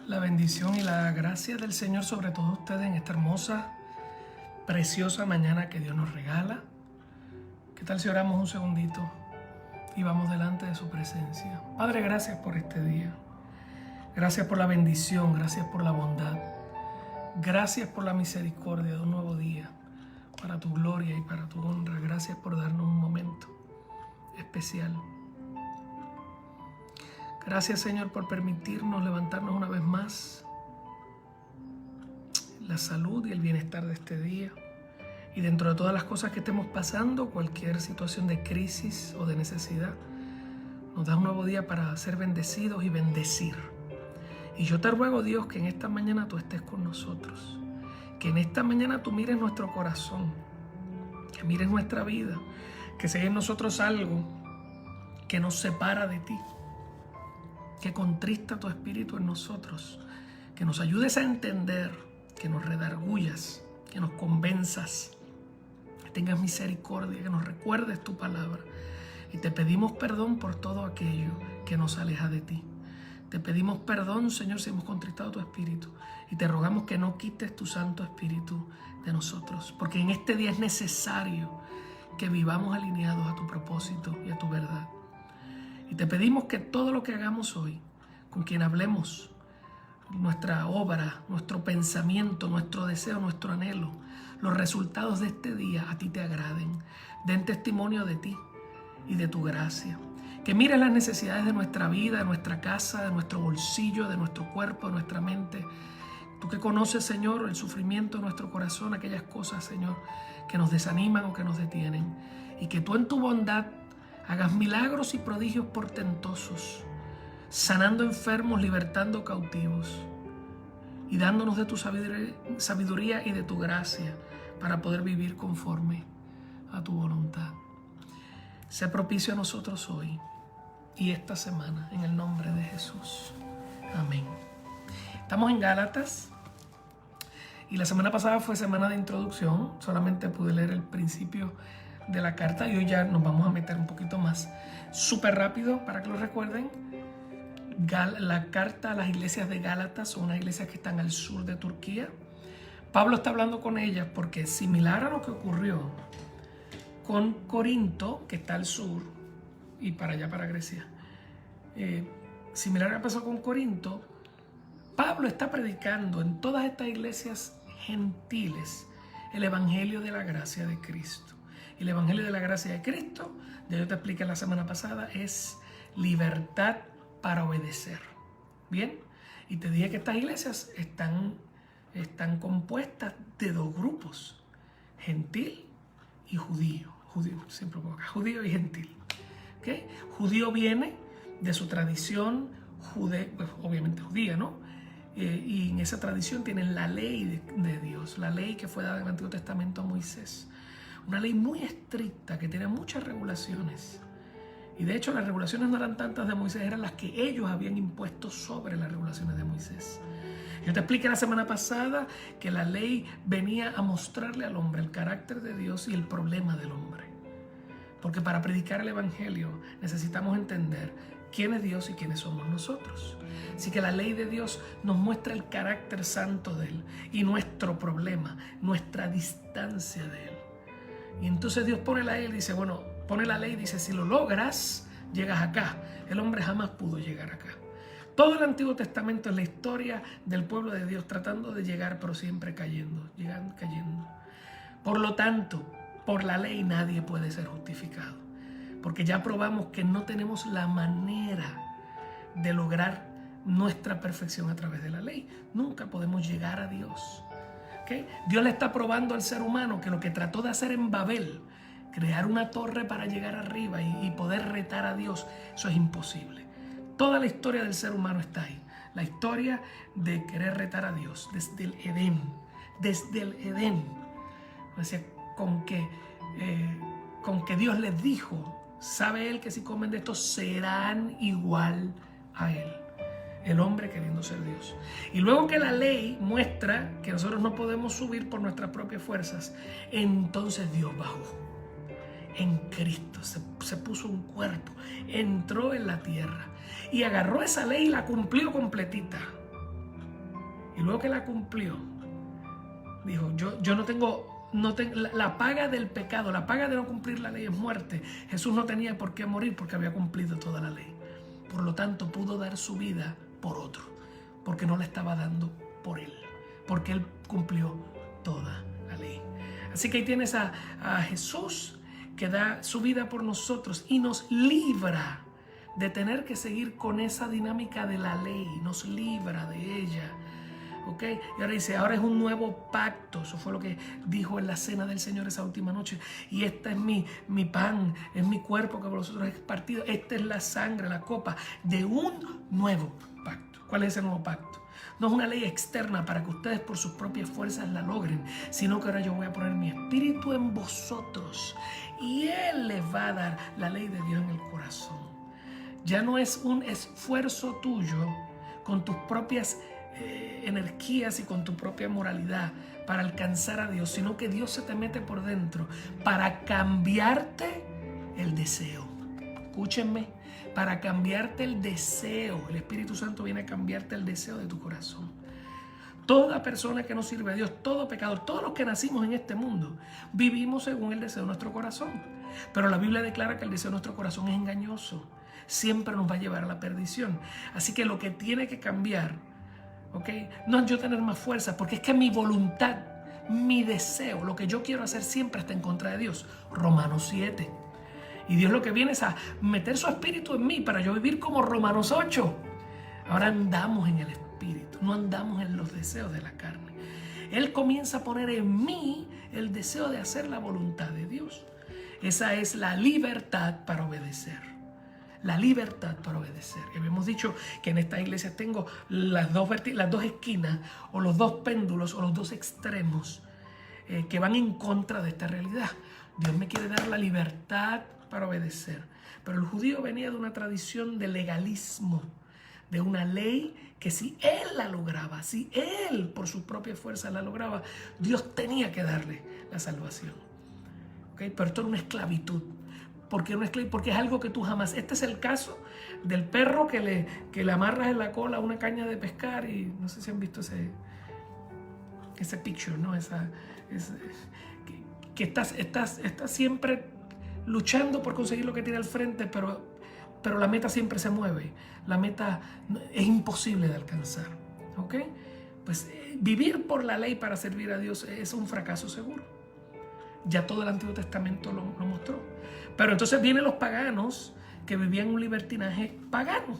La bendición y la gracia del Señor sobre todos ustedes en esta hermosa, preciosa mañana que Dios nos regala. ¿Qué tal si oramos un segundito y vamos delante de su presencia? Padre, gracias por este día. Gracias por la bendición, gracias por la bondad. Gracias por la misericordia de un nuevo día para tu gloria y para tu honra. Gracias por darnos un momento especial. Gracias, Señor, por permitirnos levantarnos una vez más, la salud y el bienestar de este día. Y dentro de todas las cosas que estemos pasando, cualquier situación de crisis o de necesidad, nos da un nuevo día para ser bendecidos y bendecir. Y yo te ruego, Dios, que en esta mañana tú estés con nosotros. Que en esta mañana tú mires nuestro corazón, que mires nuestra vida, que si hay en nosotros algo que nos separa de ti, que contrista tu espíritu en nosotros, que nos ayudes a entender, que nos redargullas, que nos convenzas, que tengas misericordia, que nos recuerdes tu palabra. Y te pedimos perdón por todo aquello que nos aleja de ti. Te pedimos perdón, Señor, si hemos contristado tu espíritu. Y te rogamos que no quites tu Santo Espíritu de nosotros, porque en este día es necesario que vivamos alineados a tu propósito y a tu verdad. Y te pedimos que todo lo que hagamos hoy, con quien hablemos, nuestra obra, nuestro pensamiento, nuestro deseo, nuestro anhelo, los resultados de este día a ti te agraden, den testimonio de ti y de tu gracia. Que mires las necesidades de nuestra vida, de nuestra casa, de nuestro bolsillo, de nuestro cuerpo, de nuestra mente. Tú que conoces, Señor, el sufrimiento de nuestro corazón, aquellas cosas, Señor, que nos desaniman o que nos detienen. Y que tú en tu bondad hagas milagros y prodigios portentosos, sanando enfermos, libertando cautivos y dándonos de tu sabiduría y de tu gracia para poder vivir conforme a tu voluntad. Sé propicio a nosotros hoy y esta semana, en el nombre de Jesús. Amén. Estamos en Gálatas y la semana pasada fue semana de introducción. Solamente pude leer el principio de la carta y hoy ya nos vamos a meter un poquito más. Súper rápido para que lo recuerden. La carta a las iglesias de Gálatas son unas iglesias que están al sur de Turquía. Pablo está hablando con ellas porque, similar a lo que ocurrió con Corinto, que está al sur, y para allá, para Grecia, similar a lo que pasó con Corinto, Pablo está predicando en todas estas iglesias gentiles el evangelio de la gracia de Cristo. Y el evangelio de la gracia de Cristo, ya yo te expliqué la semana pasada, es libertad para obedecer. Bien, y te dije que estas iglesias están compuestas de dos grupos, gentil y judío. Siempre pongo acá, judío y gentil. ¿Okay? Judío viene de su tradición pues, obviamente judía, ¿no? Y en esa tradición tienen la ley de Dios, la ley que fue dada en el Antiguo Testamento a Moisés. Una ley muy estricta que tiene muchas regulaciones. Y de hecho las regulaciones no eran tantas de Moisés, eran las que ellos habían impuesto sobre las regulaciones de Moisés. Yo te expliqué la semana pasada que la ley venía a mostrarle al hombre el carácter de Dios y el problema del hombre. Porque para predicar el evangelio necesitamos entender quién es Dios y quiénes somos nosotros. Así que la ley de Dios nos muestra el carácter santo de Él y nuestro problema, nuestra distancia de Él. Y entonces Dios pone la ley y dice, dice, si lo logras, llegas acá. El hombre jamás pudo llegar acá. Todo el Antiguo Testamento es la historia del pueblo de Dios tratando de llegar, pero siempre cayendo. Por lo tanto, por la ley nadie puede ser justificado. Porque ya probamos que no tenemos la manera de lograr nuestra perfección a través de la ley. Nunca podemos llegar a Dios. ¿Okay? Dios le está probando al ser humano que lo que trató de hacer en Babel, crear una torre para llegar arriba y poder retar a Dios, eso es imposible. Toda la historia del ser humano está ahí. La historia de querer retar a Dios desde el Edén. Desde el Edén. O sea, con que Dios les dijo, sabe Él que si comen de esto serán igual a Él. El hombre queriendo ser Dios. Y luego que la ley muestra que nosotros no podemos subir por nuestras propias fuerzas, entonces Dios bajó en Cristo, se puso un cuerpo, entró en la tierra y agarró esa ley y la cumplió completita. Y luego que la cumplió, dijo, yo no tengo la paga del pecado, la paga de no cumplir la ley es muerte. Jesús no tenía por qué morir porque había cumplido toda la ley. Por lo tanto, pudo dar su vida por otro, porque no la estaba dando por él, porque él cumplió toda la ley. Así que ahí tienes a Jesús que da su vida por nosotros y nos libra de tener que seguir con esa dinámica de la ley, nos libra de ella. ¿Ok? Y ahora dice, ahora es un nuevo pacto. Eso fue lo que dijo en la cena del Señor esa última noche. Y esta es mi pan, es mi cuerpo que por vosotros es partido. Esta es la sangre, la copa de un nuevo pacto. ¿Cuál es ese nuevo pacto? No es una ley externa para que ustedes por sus propias fuerzas la logren, sino que ahora yo voy a poner mi espíritu en vosotros y Él les va a dar la ley de Dios en el corazón. Ya no es un esfuerzo tuyo con tus propias energías y con tu propia moralidad para alcanzar a Dios, sino que Dios se te mete por dentro para cambiarte el deseo. Escúchenme, para cambiarte el deseo. El Espíritu Santo viene a cambiarte el deseo de tu corazón. Toda persona que no sirve a Dios, todo pecador, todos los que nacimos en este mundo, vivimos según el deseo de nuestro corazón. Pero la Biblia declara que el deseo de nuestro corazón es engañoso. Siempre nos va a llevar a la perdición. Así que lo que tiene que cambiar, ¿okay? No es yo tener más fuerza, porque es que mi voluntad, mi deseo, lo que yo quiero hacer siempre está en contra de Dios. Romanos 7. Y Dios lo que viene es a meter su espíritu en mí para yo vivir como Romanos 8. Ahora andamos en el espíritu, no andamos en los deseos de la carne. Él comienza a poner en mí el deseo de hacer la voluntad de Dios. Esa es la libertad para obedecer. La libertad para obedecer. Y habíamos dicho que en esta iglesia tengo las dos esquinas, o los dos péndulos, o los dos extremos que van en contra de esta realidad. Dios me quiere dar la libertad para obedecer. Pero el judío venía de una tradición de legalismo, de una ley que si él la lograba, si él por su propia fuerza la lograba, Dios tenía que darle la salvación. ¿Okay? Pero esto era una esclavitud. ¿Por qué una esclavitud? Porque es algo que tú jamás... Este es el caso del perro que le amarras en la cola una caña de pescar y no sé si han visto ese picture, ¿no? Que estás siempre luchando por conseguir lo que tiene al frente, pero la meta siempre se mueve. La meta es imposible de alcanzar. ¿Ok? Pues vivir por la ley para servir a Dios es un fracaso seguro. Ya todo el Antiguo Testamento lo mostró. Pero entonces vienen los paganos que vivían un libertinaje pagano.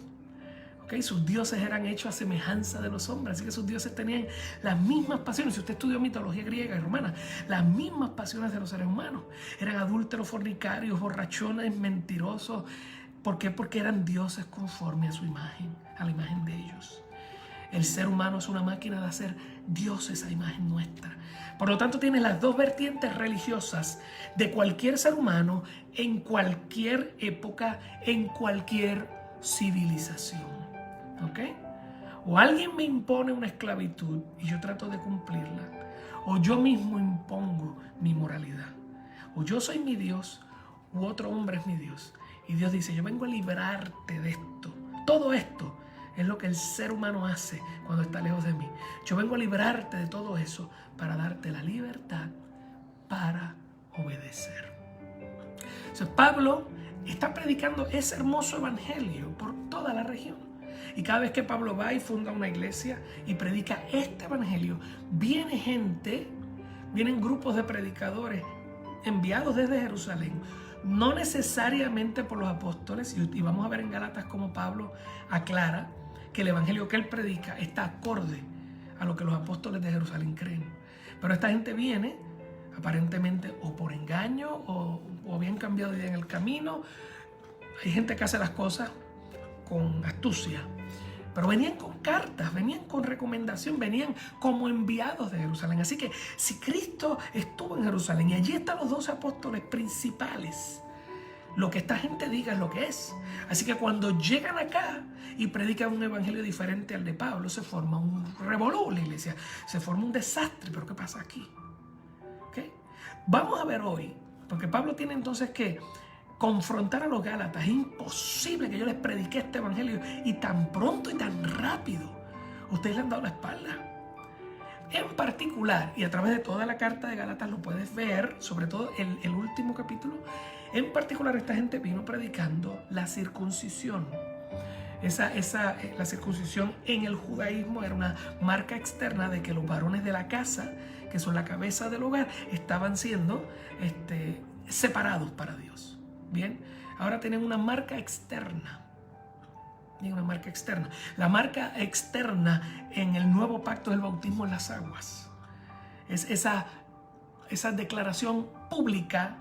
¿Okay? Sus dioses eran hechos a semejanza de los hombres, así que sus dioses tenían las mismas pasiones. Si usted estudió mitología griega y romana, las mismas pasiones de los seres humanos. Eran adúlteros, fornicarios, borrachones, mentirosos. ¿Por qué? Porque eran dioses conforme a su imagen, a la imagen de ellos. El ser humano es una máquina de hacer dioses a imagen nuestra. Por lo tanto, tienes las dos vertientes religiosas de cualquier ser humano en cualquier época, en cualquier civilización. ¿Ok? O alguien me impone una esclavitud y yo trato de cumplirla, o yo mismo impongo mi moralidad. O yo soy mi Dios, u otro hombre es mi Dios. Y Dios dice, yo vengo a librarte de esto. Todo esto es lo que el ser humano hace cuando está lejos de mí. Yo vengo a librarte de todo eso para darte la libertad para obedecer. Entonces, Pablo está predicando ese hermoso evangelio por toda la región. Y cada vez que Pablo va y funda una iglesia y predica este evangelio, vienen grupos de predicadores enviados desde Jerusalén, no necesariamente por los apóstoles, y vamos a ver en Gálatas cómo Pablo aclara que el evangelio que él predica está acorde a lo que los apóstoles de Jerusalén creen. Pero esta gente viene aparentemente o por engaño o habían cambiado de idea en el camino. Hay gente que hace las cosas con astucia, pero venían con cartas, venían con recomendación, venían como enviados de Jerusalén. Así que si Cristo estuvo en Jerusalén y allí están los 12 apóstoles principales, lo que esta gente diga es lo que es. Así que cuando llegan acá y predican un evangelio diferente al de Pablo, se forma un revolú en la iglesia, se forma un desastre. ¿Pero qué pasa aquí? ¿Okay? Vamos a ver hoy, porque Pablo tiene entonces que confrontar a los Gálatas. Es imposible que yo les predique este evangelio y tan pronto y tan rápido ustedes le han dado la espalda. En particular, y a través de toda la carta de Gálatas lo puedes ver, sobre todo el último capítulo, en particular esta gente vino predicando la circuncisión. La circuncisión en el judaísmo era una marca externa de que los varones de la casa, que son la cabeza del hogar, estaban siendo separados para Dios. Bien, ahora tienen una marca externa. Tienen una marca externa. La marca externa en el nuevo pacto es el bautismo en las aguas. Es esa declaración pública.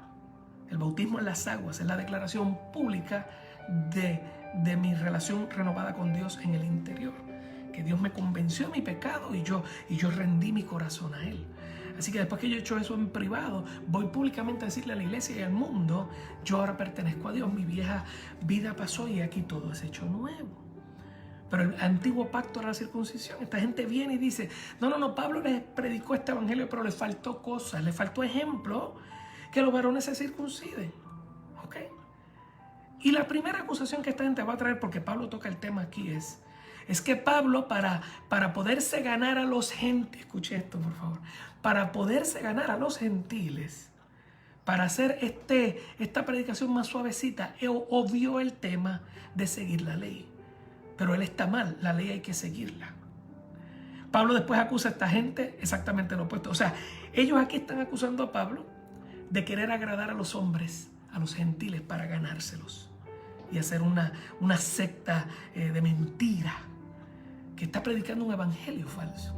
El bautismo en las aguas es la declaración pública de mi relación renovada con Dios en el interior. Que Dios me convenció de mi pecado y yo rendí mi corazón a Él. Así que después que yo he hecho eso en privado, voy públicamente a decirle a la iglesia y al mundo, yo ahora pertenezco a Dios, mi vieja vida pasó y aquí todo es hecho nuevo. Pero el antiguo pacto era la circuncisión. Esta gente viene y dice, no, Pablo les predicó este evangelio, pero le faltó cosas, le faltó ejemplo, que los varones se circunciden. ¿Ok? Y la primera acusación que esta gente va a traer, porque Pablo toca el tema aquí, es que Pablo para poderse ganar a los gentiles, escuche esto por favor, para poderse ganar a los gentiles, para hacer esta predicación más suavecita, obvió el tema de seguir la ley. Pero él está mal, la ley hay que seguirla. Pablo después acusa a esta gente exactamente lo opuesto. O sea, ellos aquí están acusando a Pablo de querer agradar a los hombres, a los gentiles, para ganárselos y hacer una secta de mentira que está predicando un evangelio falso.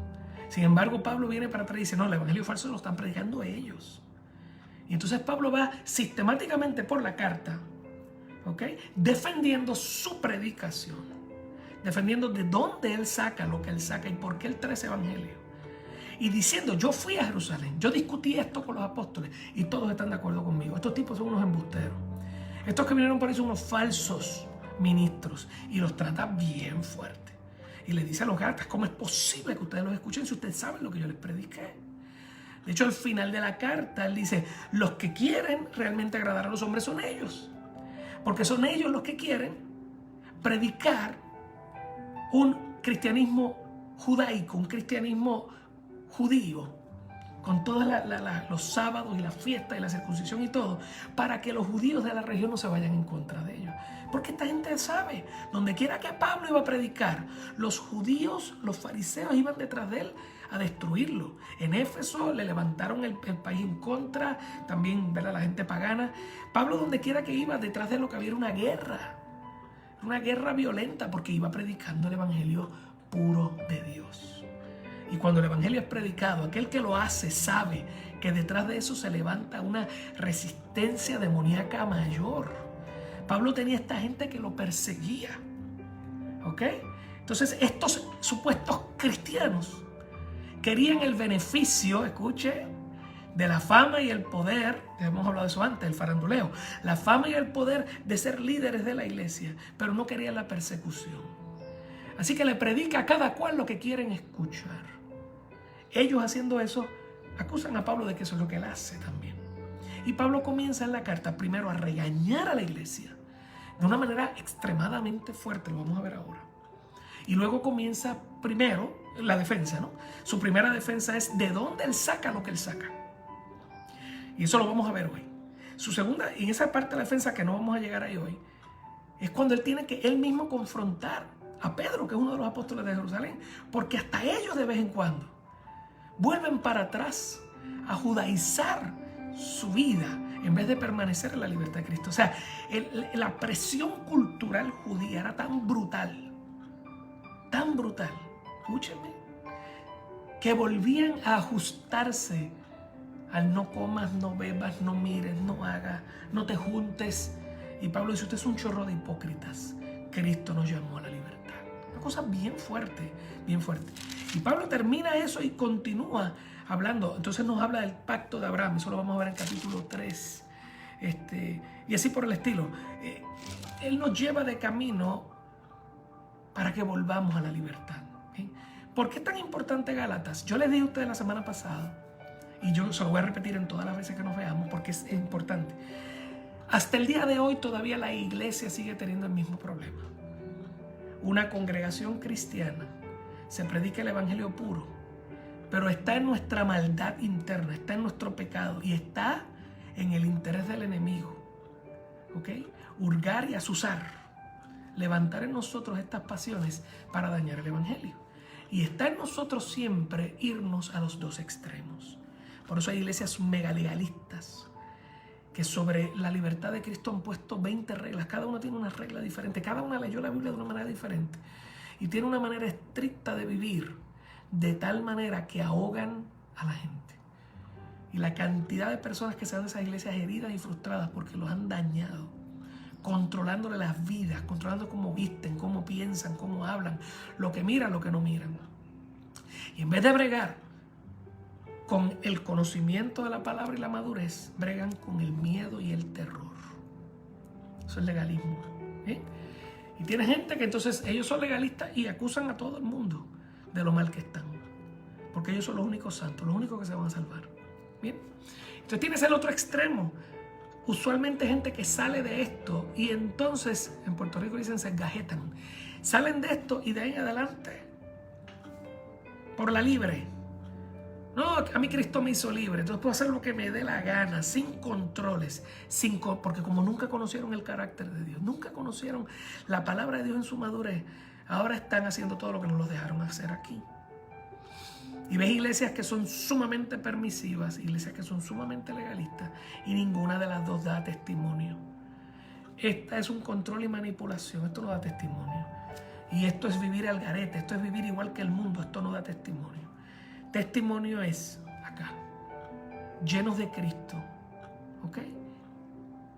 Sin embargo, Pablo viene para atrás y dice, no, el evangelio falso lo están predicando ellos. Y entonces Pablo va sistemáticamente por la carta, ¿ok?, defendiendo su predicación, defendiendo de dónde él saca lo que él saca y por qué él trae ese evangelio. Y diciendo, yo fui a Jerusalén, yo discutí esto con los apóstoles y todos están de acuerdo conmigo. Estos tipos son unos embusteros. Estos que vinieron por ahí son unos falsos ministros y los trata bien fuerte. Y le dice a los Gálatas, ¿cómo es posible que ustedes los escuchen si ustedes saben lo que yo les prediqué? De hecho, al final de la carta, él dice, los que quieren realmente agradar a los hombres son ellos. Porque son ellos los que quieren predicar un cristianismo judaico, un cristianismo judío, con todos los sábados y las fiestas y la circuncisión y todo, para que los judíos de la región no se vayan en contra de ellos. Porque esta gente sabe, donde quiera que Pablo iba a predicar, los judíos, los fariseos iban detrás de él a destruirlo. En Éfeso le levantaron el país en contra, también, ¿verdad?, la gente pagana. Pablo, donde quiera que iba, detrás de lo que había era una guerra violenta, porque iba predicando el evangelio puro de Dios. Y cuando el evangelio es predicado, aquel que lo hace sabe que detrás de eso se levanta una resistencia demoníaca mayor. Pablo tenía esta gente que lo perseguía. ¿Ok? Entonces estos supuestos cristianos querían el beneficio, escuche, de la fama y el poder, hemos hablado de eso antes, el faranduleo, la fama y el poder de ser líderes de la iglesia, pero no querían la persecución. Así que le predica a cada cual lo que quieren escuchar. Ellos haciendo eso acusan a Pablo de que eso es lo que él hace también. Y Pablo comienza en la carta primero a regañar a la iglesia de una manera extremadamente fuerte, lo vamos a ver ahora. Y luego comienza primero la defensa, ¿no? Su primera defensa es de dónde él saca lo que él saca. Y eso lo vamos a ver hoy. Su segunda, y en esa parte de la defensa que no vamos a llegar ahí hoy, es cuando él tiene que él mismo confrontar a Pedro, que es uno de los apóstoles de Jerusalén, porque hasta ellos de vez en cuando vuelven para atrás a judaizar su vida en vez de permanecer en la libertad de Cristo. O sea, la presión cultural judía era tan brutal, escúchenme, que volvían a ajustarse al no comas, no bebas, no mires, no hagas, no te juntes. Y Pablo dice, usted es un chorro de hipócritas. Cristo nos llamó a la libertad. Una cosa bien fuerte, bien fuerte. Y Pablo termina eso y continúa hablando. Entonces nos habla del pacto de Abraham. Eso lo vamos a ver en capítulo 3. Y así por el estilo. Él nos lleva de camino para que volvamos a la libertad. ¿Okay? ¿Por qué es tan importante Gálatas? Yo les dije a ustedes la semana pasada, y yo se lo voy a repetir en todas las veces que nos veamos porque es importante. Hasta el día de hoy todavía la iglesia sigue teniendo el mismo problema. Una congregación cristiana se predica el evangelio puro, pero está en nuestra maldad interna, está en nuestro pecado y está en el interés del enemigo. ¿Ok? Hurgar y azuzar, levantar en nosotros estas pasiones para dañar el evangelio. Y está en nosotros siempre irnos a los dos extremos. Por eso hay iglesias megalegalistas que sobre la libertad de Cristo han puesto 20 reglas. Cada uno tiene una regla diferente. Cada una leyó la Biblia de una manera diferente. Y tiene una manera estricta de vivir, de tal manera que ahogan a la gente. Y la cantidad de personas que se van de esas iglesias heridas y frustradas porque los han dañado, controlándole las vidas, controlando cómo visten, cómo piensan, cómo hablan, lo que miran, lo que no miran. Y en vez de bregar con el conocimiento de la palabra y la madurez, bregan con el miedo y el terror. Eso es legalismo. ¿Eh? Y tiene gente que entonces ellos son legalistas y acusan a todo el mundo de lo mal que están. Porque ellos son los únicos santos, los únicos que se van a salvar. Bien. Entonces tienes el otro extremo. Usualmente gente que sale de esto y entonces, en Puerto Rico dicen se engajetan. Salen de esto y de ahí en adelante, por la libre. No, a mí Cristo me hizo libre, entonces puedo hacer lo que me dé la gana, sin controles, porque como nunca conocieron el carácter de Dios, nunca conocieron la palabra de Dios en su madurez, ahora están haciendo todo lo que nos los dejaron hacer aquí. Y ves iglesias que son sumamente permisivas, iglesias que son sumamente legalistas, y ninguna de las dos da testimonio. Esta es un control y manipulación, esto no da testimonio. Y esto es vivir al garete, esto es vivir igual que el mundo, esto no da testimonio. Testimonio es acá, llenos de Cristo, ¿ok?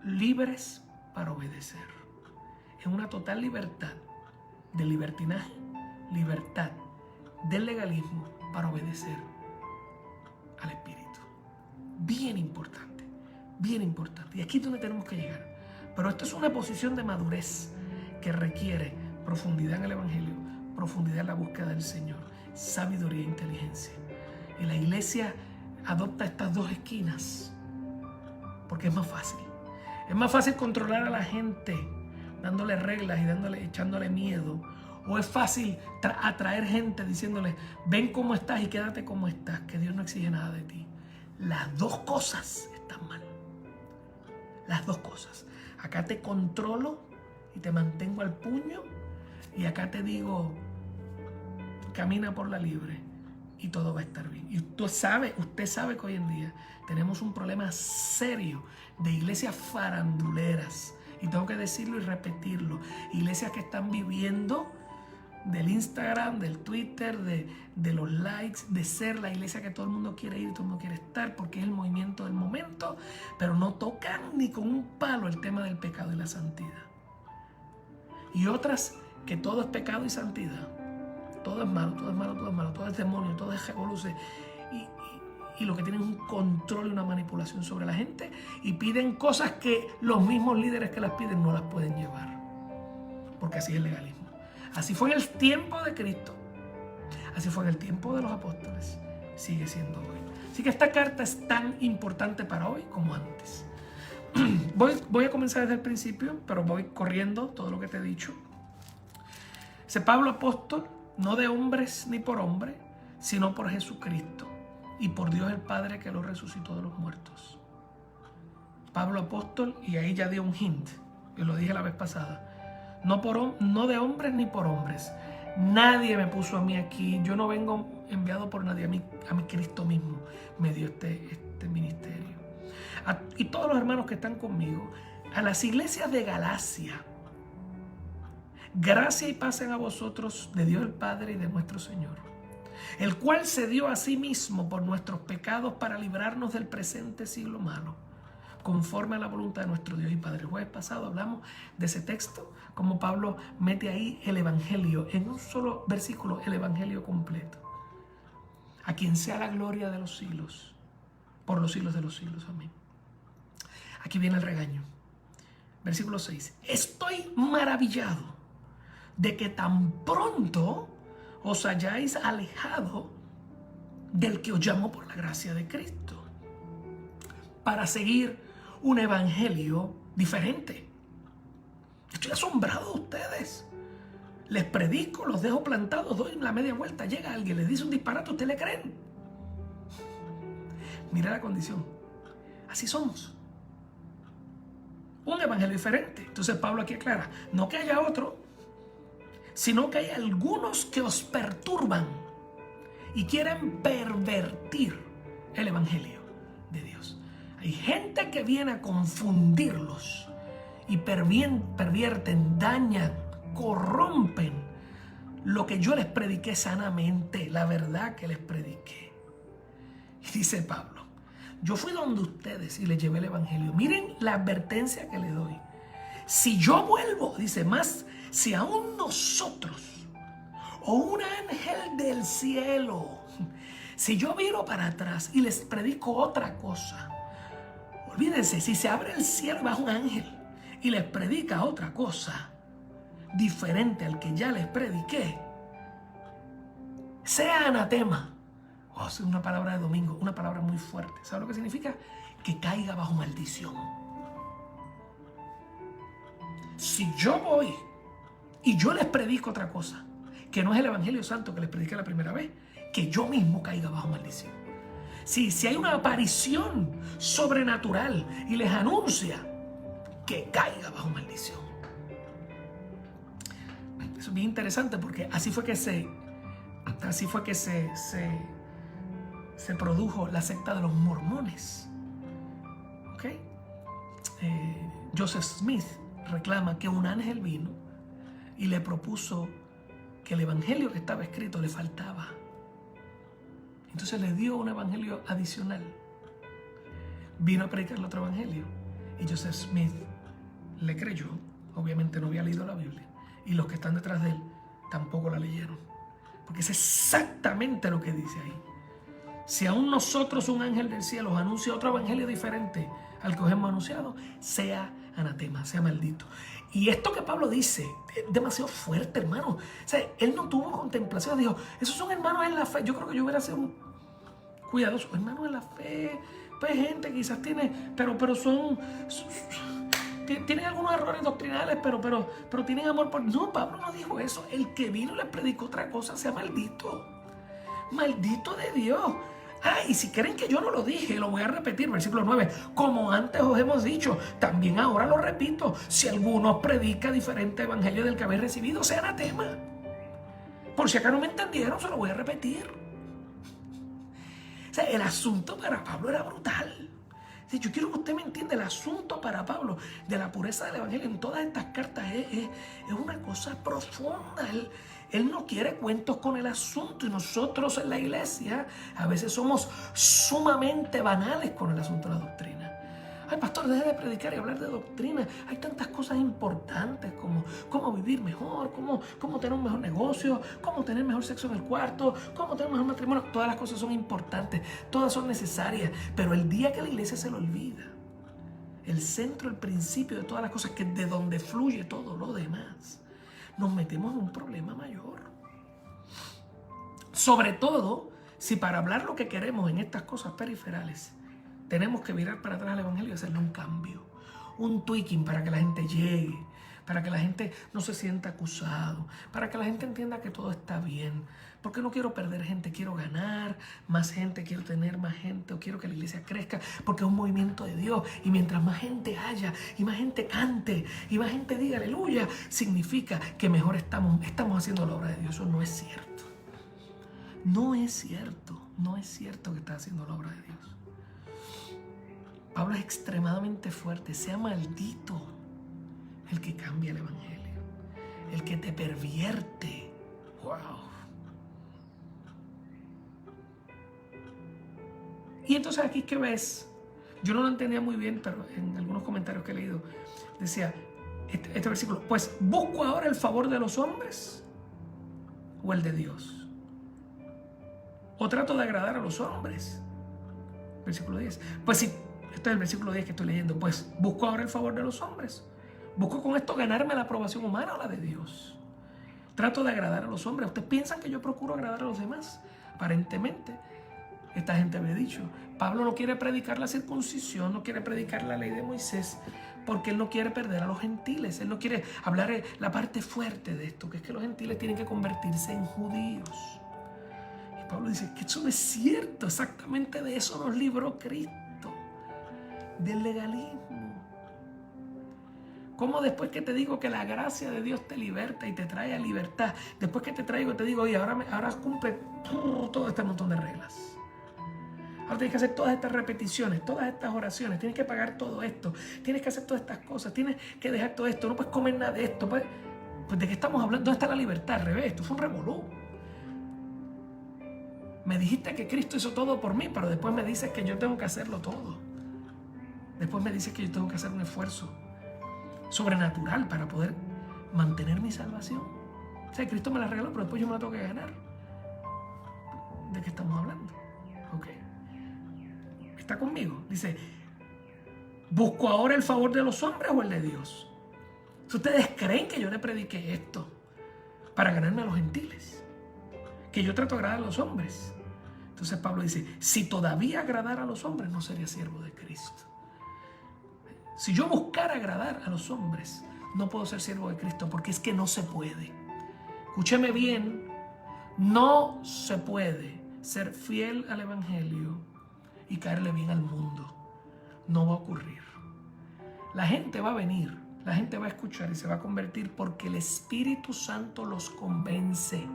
Libres para obedecer. En una total libertad del libertinaje, libertad del legalismo para obedecer al Espíritu. Bien importante, bien importante. Y aquí es donde tenemos que llegar. Pero esto es una posición de madurez que requiere profundidad en el Evangelio, profundidad en la búsqueda del Señor, sabiduría e inteligencia. Y la iglesia adopta estas dos esquinas porque es más fácil. Es más fácil controlar a la gente dándole reglas y echándole miedo. O es fácil atraer gente diciéndole ven cómo estás y quédate como estás, que Dios no exige nada de ti. Las dos cosas están mal. Las dos cosas. Acá te controlo y te mantengo al puño, y acá te digo camina por la libre y todo va a estar bien. Y usted sabe que hoy en día tenemos un problema serio de iglesias faranduleras, y tengo que decirlo y repetirlo, iglesias que están viviendo del Instagram, del Twitter, de los likes, de ser la iglesia que todo el mundo quiere ir y todo el mundo quiere estar porque es el movimiento del momento, pero no tocan ni con un palo el tema del pecado y la santidad. Y otras que todo es pecado y santidad, todo es malo, todo es malo, todo es malo, todo es demonio, todo es revolución, y lo que tienen es un control y una manipulación sobre la gente, y piden cosas que los mismos líderes que las piden no las pueden llevar, porque así es el legalismo. Así fue en el tiempo de Cristo, así fue en el tiempo de los apóstoles, sigue siendo hoy. Así que esta carta es tan importante para hoy como antes. Voy a comenzar desde el principio, pero voy corriendo todo lo que te he dicho. Dice Pablo apóstol, no de hombres ni por hombre, sino por Jesucristo y por Dios el Padre que lo resucitó de los muertos. Pablo apóstol, y ahí ya dio un hint, yo lo dije la vez pasada. No de hombres ni por hombres. Nadie me puso a mí aquí. Yo no vengo enviado por nadie. A mí Cristo mismo me dio este ministerio. Y todos los hermanos que están conmigo, a las iglesias de Galacia, gracia y paz sean a vosotros de Dios el Padre y de nuestro Señor, el cual se dio a sí mismo por nuestros pecados para librarnos del presente siglo malo, conforme a la voluntad de nuestro Dios y Padre. El jueves pasado hablamos de ese texto, como Pablo mete ahí el Evangelio, en un solo versículo, el Evangelio completo. A quien sea la gloria de los siglos, por los siglos de los siglos. Amén. Aquí viene el regaño. Versículo 6. Estoy maravillado de que tan pronto os hayáis alejado del que os llamó por la gracia de Cristo, para seguir un evangelio diferente. Estoy asombrado de ustedes. Les predico, los dejo plantados, doy la media vuelta, llega alguien, les dice un disparate, ¿ustedes le creen? Mira la condición. Así somos. Un evangelio diferente. Entonces Pablo aquí aclara, no que haya otro, sino que hay algunos que os perturban y quieren pervertir el evangelio de Dios. Hay gente que viene a confundirlos y pervierten, dañan, corrompen lo que yo les prediqué sanamente, la verdad que les prediqué. Y dice Pablo, yo fui donde ustedes y les llevé el evangelio. Miren la advertencia que les doy. Si yo vuelvo, dice más, si aún nosotros o un ángel del cielo, si yo viro para atrás y les predico otra cosa, olvídense, si se abre el cielo y baja un ángel y les predica otra cosa diferente al que ya les prediqué, sea anatema. Oh, es una palabra de domingo, una palabra muy fuerte. ¿Sabe lo que significa? Que caiga bajo maldición. Si yo voy y yo les predico otra cosa, que no es el Evangelio Santo que les prediqué la primera vez, que yo mismo caiga bajo maldición. Si hay una aparición sobrenatural y les anuncia, que caiga bajo maldición. Eso es bien interesante porque así fue que se produjo la secta de los mormones. ¿Okay? Joseph Smith reclama que un ángel vino y le propuso que el evangelio que estaba escrito le faltaba. Entonces le dio un evangelio adicional. Vino a predicarle otro evangelio y Joseph Smith le creyó. Obviamente no había leído la Biblia y los que están detrás de él tampoco la leyeron, porque es exactamente lo que dice ahí. Si aún nosotros, un ángel del cielo, os anuncia otro evangelio diferente al que os hemos anunciado, sea anatema, sea maldito. Y esto que Pablo dice es demasiado fuerte, hermano. O sea, él no tuvo contemplación. Dijo, esos son hermanos en la fe. Yo creo que yo hubiera sido un cuidadoso. Hermanos en la fe. Pues gente quizás tiene, pero tienen algunos errores doctrinales, pero tienen amor por... No, Pablo no dijo eso. El que vino les predicó otra cosa, sea maldito. Maldito de Dios. Y si creen que yo no lo dije, lo voy a repetir, versículo 9. Como antes os hemos dicho, también ahora lo repito. Si alguno os predica diferente evangelio del que habéis recibido, sea anatema. Por si acá no me entendieron, se lo voy a repetir. O sea, el asunto para Pablo era brutal. Yo quiero que usted me entienda, el asunto para Pablo de la pureza del evangelio en todas estas cartas es una cosa profunda. Él no quiere cuentos con el asunto, y nosotros en la iglesia a veces somos sumamente banales con el asunto de la doctrina. Ay, pastor, deje de predicar y hablar de doctrina. Hay tantas cosas importantes como cómo vivir mejor, cómo tener un mejor negocio, cómo tener mejor sexo en el cuarto, cómo tener mejor matrimonio. Todas las cosas son importantes, todas son necesarias, pero el día que la iglesia se lo olvida, el centro, el principio de todas las cosas, que es de donde fluye todo lo demás, nos metemos en un problema mayor. Sobre todo si para hablar lo que queremos en estas cosas periferales tenemos que virar para atrás al evangelio y hacerle un cambio, un tweaking para que la gente llegue, para que la gente no se sienta acusado, para que la gente entienda que todo está bien. Porque no quiero perder gente, quiero ganar más gente, quiero tener más gente, o quiero que la iglesia crezca, porque es un movimiento de Dios. Y mientras más gente haya, y más gente cante, y más gente diga aleluya, significa que mejor estamos haciendo la obra de Dios. Eso no es cierto. No es cierto. No es cierto que estás haciendo la obra de Dios. Pablo es extremadamente fuerte. Sea maldito el que cambia el evangelio, el que te pervierte. Wow. Y entonces aquí, ¿qué ves? Yo no lo entendía muy bien, pero en algunos comentarios que he leído decía este versículo: pues busco ahora el favor de los hombres o el de Dios, o trato de agradar a los hombres. Versículo 10. Pues sí, este es el versículo 10 que estoy leyendo. Pues busco ahora el favor de los hombres. Busco con esto ganarme la aprobación humana o la de Dios. Trato de agradar a los hombres. ¿Ustedes piensan que yo procuro agradar a los demás? Aparentemente, esta gente había dicho. Pablo no quiere predicar la circuncisión, no quiere predicar la ley de Moisés, porque él no quiere perder a los gentiles. Él no quiere hablar la parte fuerte de esto, que es que los gentiles tienen que convertirse en judíos. Pablo dice que eso no es cierto. Exactamente de eso nos libró Cristo, del legalismo. ¿Cómo después que te digo que la gracia de Dios te liberta y te trae a libertad, después que te traigo y te digo, oye, ahora cumple todo este montón de reglas? Ahora tienes que hacer todas estas repeticiones, todas estas oraciones, tienes que pagar todo esto, tienes que hacer todas estas cosas, tienes que dejar todo esto, no puedes comer nada de esto. Pues ¿de qué estamos hablando? ¿Dónde está la libertad? Al revés, esto fue un revolú. Me dijiste que Cristo hizo todo por mí, pero después me dices que yo tengo que hacerlo todo. Después me dices que yo tengo que hacer un esfuerzo sobrenatural para poder mantener mi salvación. O sea, Cristo me la regaló, pero después yo me la tengo que ganar. ¿De qué estamos hablando? Ok. ¿Está conmigo? Dice, ¿busco ahora el favor de los hombres o el de Dios? Si ustedes creen que yo le prediqué esto para ganarme a los gentiles, que yo trato de agradar a los hombres, entonces Pablo dice, si todavía agradara a los hombres, no sería siervo de Cristo. Si yo buscara agradar a los hombres, no puedo ser siervo de Cristo, porque es que no se puede. Escúcheme bien, no se puede ser fiel al Evangelio y caerle bien al mundo. No va a ocurrir. La gente va a venir, la gente va a escuchar y se va a convertir porque el Espíritu Santo los convence.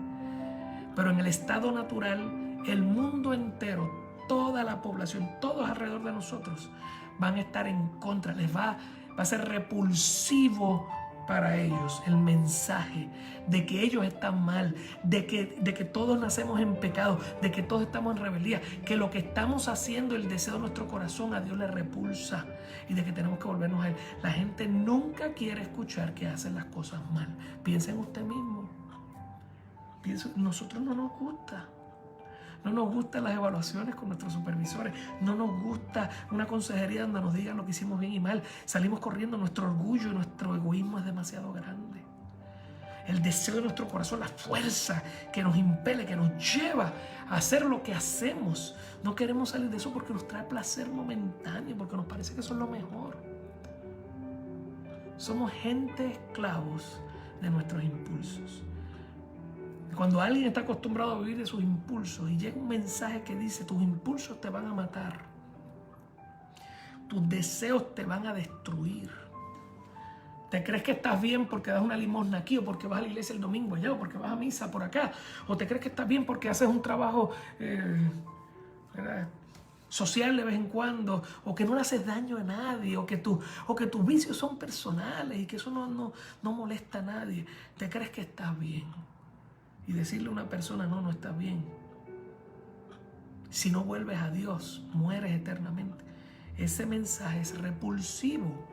Pero en el estado natural, el mundo entero, toda la población, todos alrededor de nosotros, van a estar en contra. Les va a ser repulsivo para ellos el mensaje de que ellos están mal, de que todos nacemos en pecado, de que todos estamos en rebeldía, que lo que estamos haciendo, el deseo de nuestro corazón, a Dios le repulsa y de que tenemos que volvernos a Él. La gente nunca quiere escuchar que hacen las cosas mal. Piensa en usted mismo. Nosotros no nos gusta. No nos gustan las evaluaciones con nuestros supervisores. No nos gusta una consejería donde nos digan lo que hicimos bien y mal. Salimos corriendo. Nuestro orgullo y nuestro egoísmo es demasiado grande. El deseo de nuestro corazón, la fuerza que nos impele, que nos lleva a hacer lo que hacemos. No queremos salir de eso porque nos trae placer momentáneo, porque nos parece que eso es lo mejor. Somos gente esclavos de nuestros impulsos. Cuando alguien está acostumbrado a vivir de sus impulsos y llega un mensaje que dice, tus impulsos te van a matar, tus deseos te van a destruir. ¿Te crees que estás bien porque das una limosna aquí, o porque vas a la iglesia el domingo allá, o porque vas a misa por acá? ¿O te crees que estás bien porque haces un trabajo social de vez en cuando, o que no le haces daño a nadie, o que tus vicios son personales y que eso no molesta a nadie? ¿Te crees que estás bien? Y decirle a una persona, no estás bien. Si no vuelves a Dios, mueres eternamente. Ese mensaje es repulsivo.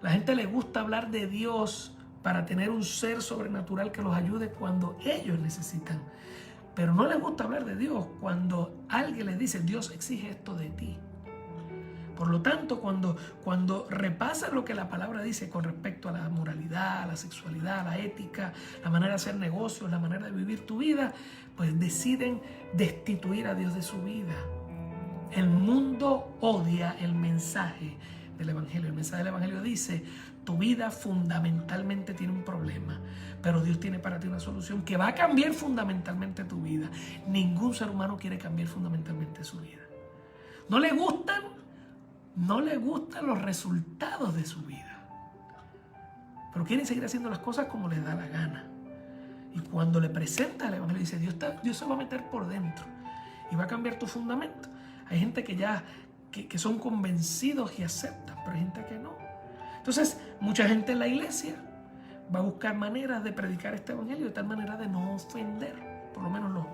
La gente le gusta hablar de Dios para tener un ser sobrenatural que los ayude cuando ellos necesitan. Pero no les gusta hablar de Dios cuando alguien les dice, Dios exige esto de ti. Por lo tanto, cuando repasan lo que la palabra dice con respecto a la moralidad, a la sexualidad, a la ética, la manera de hacer negocios, la manera de vivir tu vida, pues deciden destituir a Dios de su vida. El mundo odia el mensaje del Evangelio. El mensaje del Evangelio dice, tu vida fundamentalmente tiene un problema, pero Dios tiene para ti una solución que va a cambiar fundamentalmente tu vida. Ningún ser humano quiere cambiar fundamentalmente su vida. No le gustan los resultados de su vida, pero quieren seguir haciendo las cosas como les da la gana. Y cuando le presentas el Evangelio, dice, Dios se va a meter por dentro y va a cambiar tu fundamento. Hay gente que son convencidos y aceptan, pero hay gente que no. Entonces, mucha gente en la iglesia va a buscar maneras de predicar este Evangelio de tal manera de no ofender, por lo menos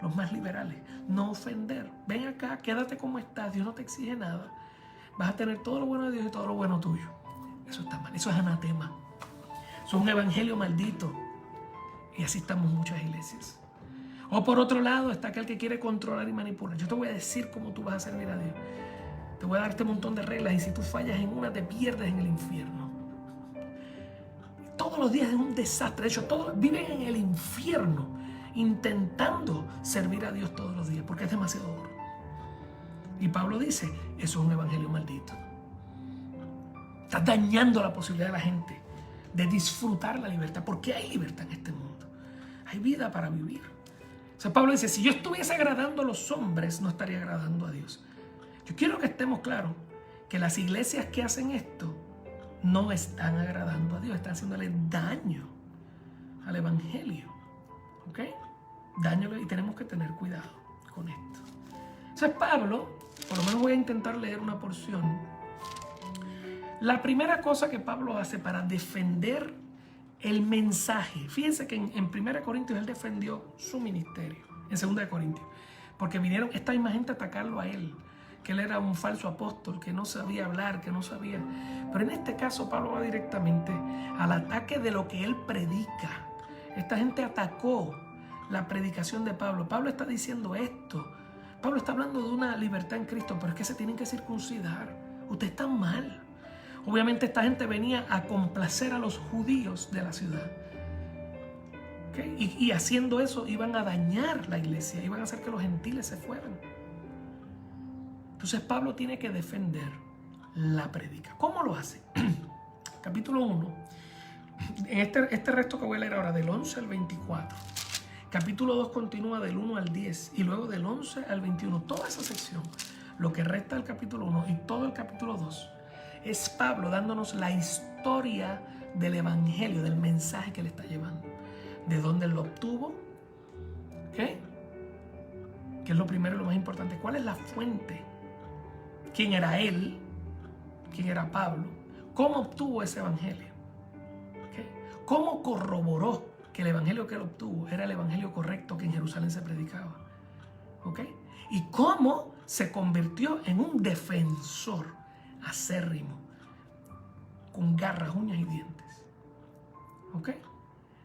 los más liberales, no ofender. Ven acá, quédate como estás, Dios no te exige nada. Vas a tener todo lo bueno de Dios y todo lo bueno tuyo. Eso está mal, eso es anatema. Eso es un evangelio maldito. Y así estamos en muchas iglesias. O por otro lado está aquel que quiere controlar y manipular. Yo te voy a decir cómo tú vas a servir a Dios. Te voy a dar este montón de reglas y si tú fallas en una te pierdes en el infierno. Todos los días es un desastre. De hecho, todos viven en el infierno intentando servir a Dios todos los días porque es demasiado duro. Y Pablo dice, eso es un evangelio maldito. Estás dañando la posibilidad de la gente de disfrutar la libertad. Porque hay libertad en este mundo. Hay vida para vivir. O sea, Pablo dice, si yo estuviese agradando a los hombres, no estaría agradando a Dios. Yo quiero que estemos claros que las iglesias que hacen esto no están agradando a Dios, están haciéndole daño al evangelio. ¿Ok? Daño, y tenemos que tener cuidado con esto. Entonces Pablo, por lo menos voy a intentar leer una porción. La primera cosa que Pablo hace para defender el mensaje, fíjense que en 1 Corintios él defendió su ministerio, en 2 Corintios, porque vinieron esta misma gente a atacarlo a él, que él era un falso apóstol, que no sabía hablar, que no sabía. Pero en este caso Pablo va directamente al ataque de lo que él predica. Esta gente atacó la predicación de Pablo. Pablo está diciendo esto. Pablo está hablando de una libertad en Cristo, pero es que se tienen que circuncidar. Ustedes están mal. Obviamente esta gente venía a complacer a los judíos de la ciudad. ¿Okay? Y haciendo eso iban a dañar la iglesia, iban a hacer que los gentiles se fueran. Entonces Pablo tiene que defender la prédica. ¿Cómo lo hace? Capítulo 1. En este resto que voy a leer ahora, del 11 al 24. Capítulo 2 continúa del 1 al 10 y luego del 11 al 21. Toda esa sección, lo que resta del capítulo 1 y todo el capítulo 2, es Pablo dándonos la historia del evangelio, del mensaje que le está llevando. De dónde él lo obtuvo, ¿okay? Que es lo primero y lo más importante. ¿Cuál es la fuente? ¿Quién era él? ¿Quién era Pablo? ¿Cómo obtuvo ese evangelio? ¿Okay? ¿Cómo corroboró que el evangelio que él obtuvo era el evangelio correcto que en Jerusalén se predicaba? ¿Okay? Y cómo se convirtió en un defensor acérrimo, con garras, uñas y dientes, ¿okay?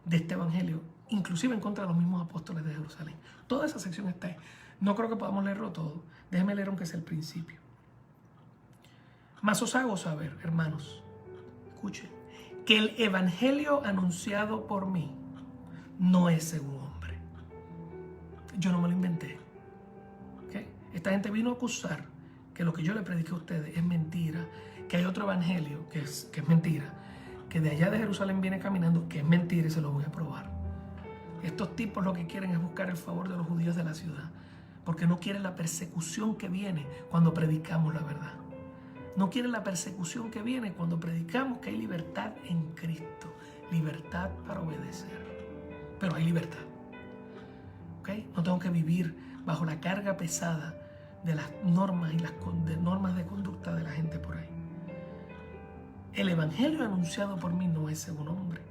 De este evangelio, inclusive en contra de los mismos apóstoles de Jerusalén. Toda esa sección está ahí. No creo que podamos leerlo todo. Déjenme leer aunque sea el principio. Mas os hago saber, hermanos, escuchen, que el evangelio anunciado por mí no es según hombre. Yo no me lo inventé. ¿Okay? Esta gente vino a acusar que lo que yo le prediqué a ustedes es mentira, que hay otro evangelio que es mentira, que de allá de Jerusalén viene caminando, que es mentira y se lo voy a probar. Estos tipos lo que quieren es buscar el favor de los judíos de la ciudad, porque no quieren la persecución que viene cuando predicamos la verdad. No quieren la persecución que viene cuando predicamos que hay libertad en Cristo, libertad para obedecer. Pero hay libertad. ¿Okay? No tengo que vivir bajo la carga pesada de las normas y las normas de conducta de la gente por ahí. El evangelio anunciado por mí no es según hombre,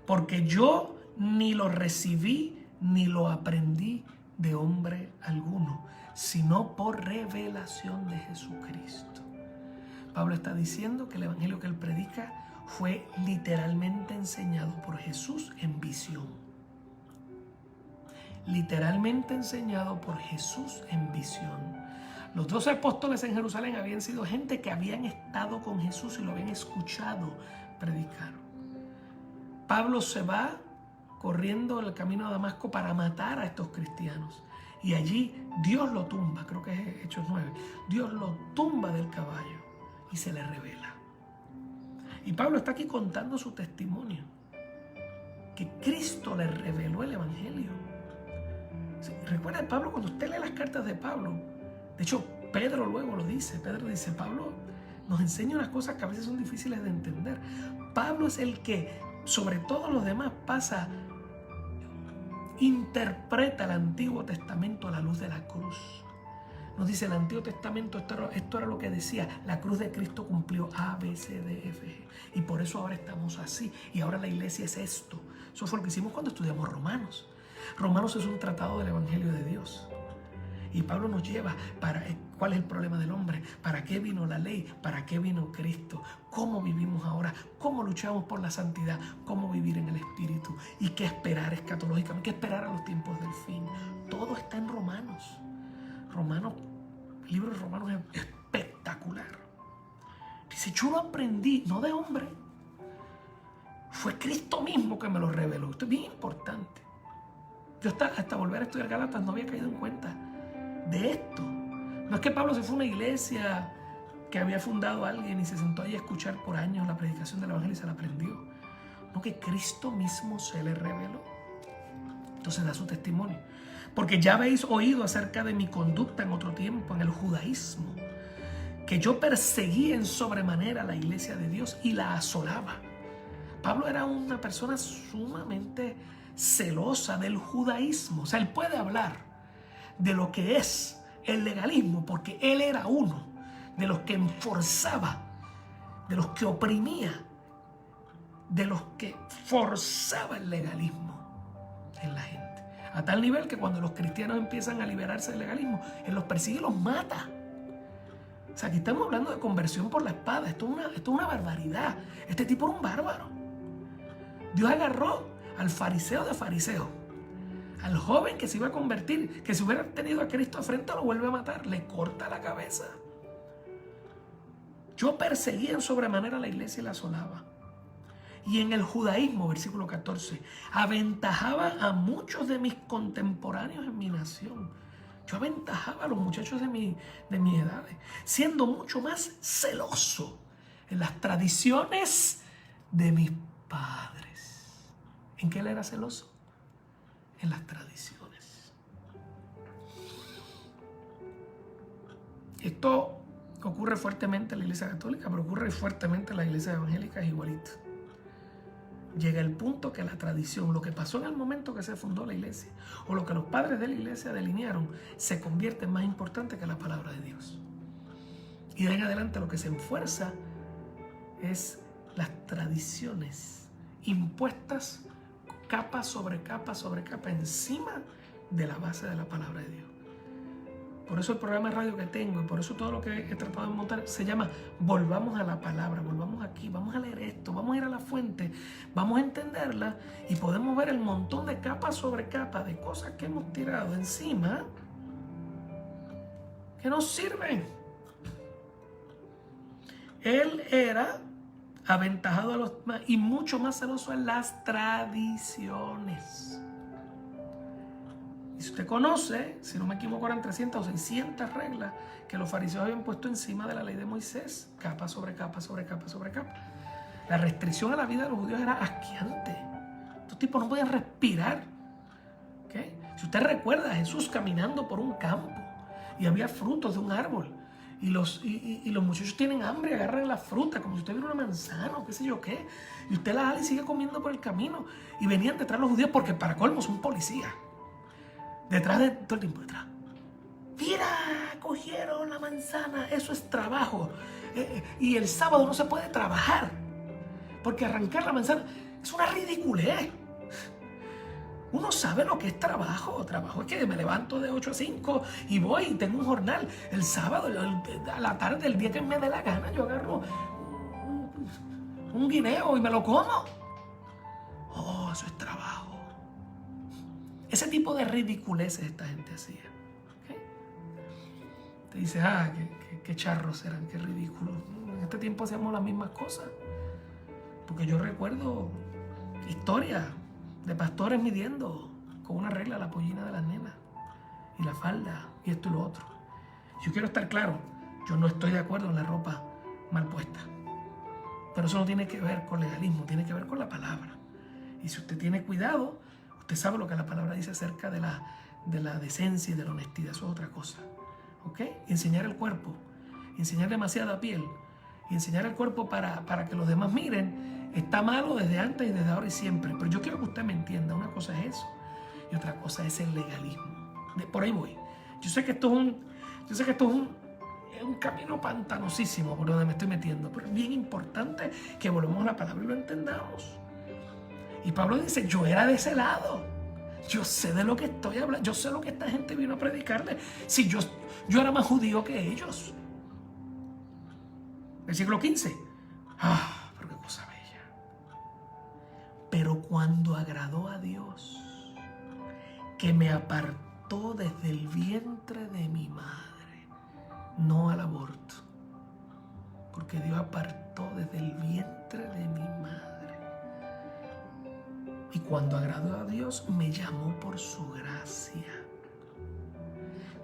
porque yo ni lo recibí ni lo aprendí de hombre alguno, sino por revelación de Jesucristo. Pablo está diciendo que el evangelio que él predica fue literalmente enseñado por Jesús en visión. Literalmente enseñado por Jesús en visión. Los 12 apóstoles en Jerusalén habían sido gente que habían estado con Jesús y lo habían escuchado predicar. Pablo se va corriendo el camino a Damasco para matar a estos cristianos. Y allí Dios lo tumba, creo que es Hechos 9. Dios lo tumba del caballo y se le revela. Y Pablo está aquí contando su testimonio, que Cristo le reveló el evangelio. Recuerda Pablo, cuando usted lee las cartas de Pablo, de hecho Pedro luego lo dice, Pedro dice, Pablo nos enseña unas cosas que a veces son difíciles de entender. Pablo es el que sobre todos los demás interpreta el Antiguo Testamento a la luz de la cruz. Nos dice el Antiguo Testamento, esto era lo que decía, la cruz de Cristo cumplió A, B, C, D, F, G. Y por eso ahora estamos así. Y ahora la iglesia es esto. Eso fue lo que hicimos cuando estudiamos Romanos. Romanos es un tratado del Evangelio de Dios. Y Pablo nos lleva para cuál es el problema del hombre, para qué vino la ley, para qué vino Cristo, cómo vivimos ahora, cómo luchamos por la santidad, cómo vivir en el Espíritu y qué esperar escatológicamente, qué esperar a los tiempos del fin. Todo está en Romanos. El libro de Romanos es espectacular. Dice, yo lo aprendí, no de hombre. Fue Cristo mismo que me lo reveló. Esto es bien importante. Yo hasta volver a estudiar Gálatas no había caído en cuenta de esto. No es que Pablo se fue a una iglesia que había fundado alguien y se sentó ahí a escuchar por años la predicación del evangelio y se la aprendió. No, que Cristo mismo se le reveló. Entonces da su testimonio. Porque ya habéis oído acerca de mi conducta en otro tiempo, en el judaísmo, que yo perseguía en sobremanera la iglesia de Dios y la asolaba. Pablo era una persona sumamente celosa del judaísmo. O sea, él puede hablar de lo que es el legalismo porque él era uno de los que enforzaba, de los que oprimía, de los que forzaba el legalismo en la gente. A tal nivel que cuando los cristianos empiezan a liberarse del legalismo, él los persigue y los mata. O sea, aquí estamos hablando de conversión por la espada. Esto es una barbaridad. Este tipo era un bárbaro. Dios agarró al fariseo de fariseos, al joven que se iba a convertir, que si hubiera tenido a Cristo de frente lo vuelve a matar, le corta la cabeza. Yo perseguía en sobremanera la iglesia y la asolaba. Y en el judaísmo, versículo 14, aventajaba a muchos de mis contemporáneos en mi nación. Yo aventajaba a los muchachos de mi edad, siendo mucho más celoso en las tradiciones de mis padres. ¿En qué él era celoso? En las tradiciones. Esto ocurre fuertemente en la iglesia católica, pero ocurre fuertemente en la iglesia evangélica igualito. Llega el punto que la tradición, lo que pasó en el momento que se fundó la iglesia, o lo que los padres de la iglesia delinearon, se convierte en más importante que la palabra de Dios. Y de ahí en adelante lo que se enfuerza es las tradiciones impuestas capa sobre capa sobre capa encima de la base de la palabra de Dios. Por eso el programa de radio que tengo y por eso todo lo que he tratado de montar se llama Volvamos a la Palabra, volvamos aquí, vamos a leer esto, vamos a ir a la fuente, vamos a entenderla y podemos ver el montón de capa sobre capa de cosas que hemos tirado encima que nos sirven. Él era aventajado a los demás y mucho más celoso en las tradiciones. Y si usted conoce, si no me equivoco, eran 300 o 600 reglas que los fariseos habían puesto encima de la ley de Moisés, capa sobre capa sobre capa sobre capa. La restricción a la vida de los judíos era asqueante. Estos tipos no podían respirar. ¿Okay? Si usted recuerda a Jesús caminando por un campo y había frutos de un árbol y los muchachos tienen hambre, agarran la fruta como si usted viera una manzana o qué sé yo qué, y usted la jala y sigue comiendo por el camino, y venían detrás los judíos porque para colmo son policías. Detrás de todo el tiempo, detrás. Mira, cogieron la manzana, eso es trabajo. Y el sábado no se puede trabajar, porque arrancar la manzana es una ridiculez. Uno sabe lo que es trabajo. Trabajo es que me levanto de 8 a 5 y voy y tengo un jornal. El sábado, a la tarde, el día que me dé la gana, yo agarro un guineo y me lo como. Oh, eso es trabajo. Ese tipo de ridiculeces esta gente hacía. ¿Okay? Te dice, qué charros eran, qué ridículos. En este tiempo hacíamos las mismas cosas. Porque yo recuerdo historias de pastores midiendo con una regla la pollina de las nenas y la falda y esto y lo otro. Yo quiero estar claro, yo no estoy de acuerdo en la ropa mal puesta. Pero eso no tiene que ver con legalismo, tiene que ver con la palabra. Y si usted tiene cuidado, usted sabe lo que la palabra dice acerca de la decencia y de la honestidad. Eso es otra cosa. ¿Ok? Enseñar el cuerpo, enseñar demasiada piel y enseñar el cuerpo para que los demás miren, está malo desde antes y desde ahora y siempre. Pero yo quiero que usted me entienda. Una cosa es eso y otra cosa es el legalismo. Por ahí voy. Yo sé que esto es un camino pantanosísimo por donde me estoy metiendo, pero es bien importante que volvamos a la palabra y lo entendamos. Y Pablo dice, yo era de ese lado. Yo sé de lo que estoy hablando. Yo sé lo que esta gente vino a predicarle. Si yo era más judío que ellos. Versículo 15. Pero qué cosa bella. Pero cuando agradó a Dios, que me apartó desde el vientre de mi madre, no al aborto, porque Dios apartó desde el vientre de mi madre. Y cuando agradó a Dios, me llamó por su gracia.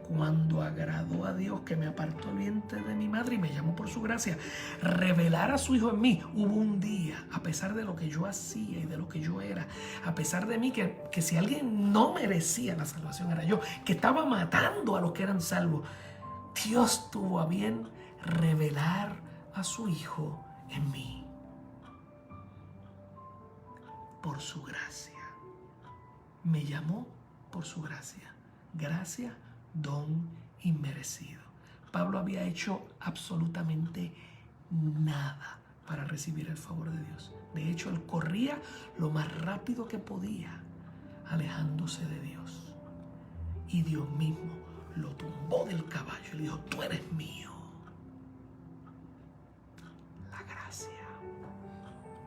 cuando agradó a Dios, que me apartó el vientre de mi madre y me llamó por su gracia, revelar a su Hijo en mí. Hubo un día, a pesar de lo que yo hacía y de lo que yo era, a pesar de mí, que si alguien no merecía la salvación era yo, que estaba matando a los que eran salvos, Dios tuvo a bien revelar a su Hijo en mí. Por su gracia. Me llamó por su gracia. Gracia, don inmerecido. Pablo había hecho absolutamente nada para recibir el favor de Dios. De hecho, él corría lo más rápido que podía, alejándose de Dios. Y Dios mismo lo tumbó del caballo y le dijo: tú eres mío. La gracia,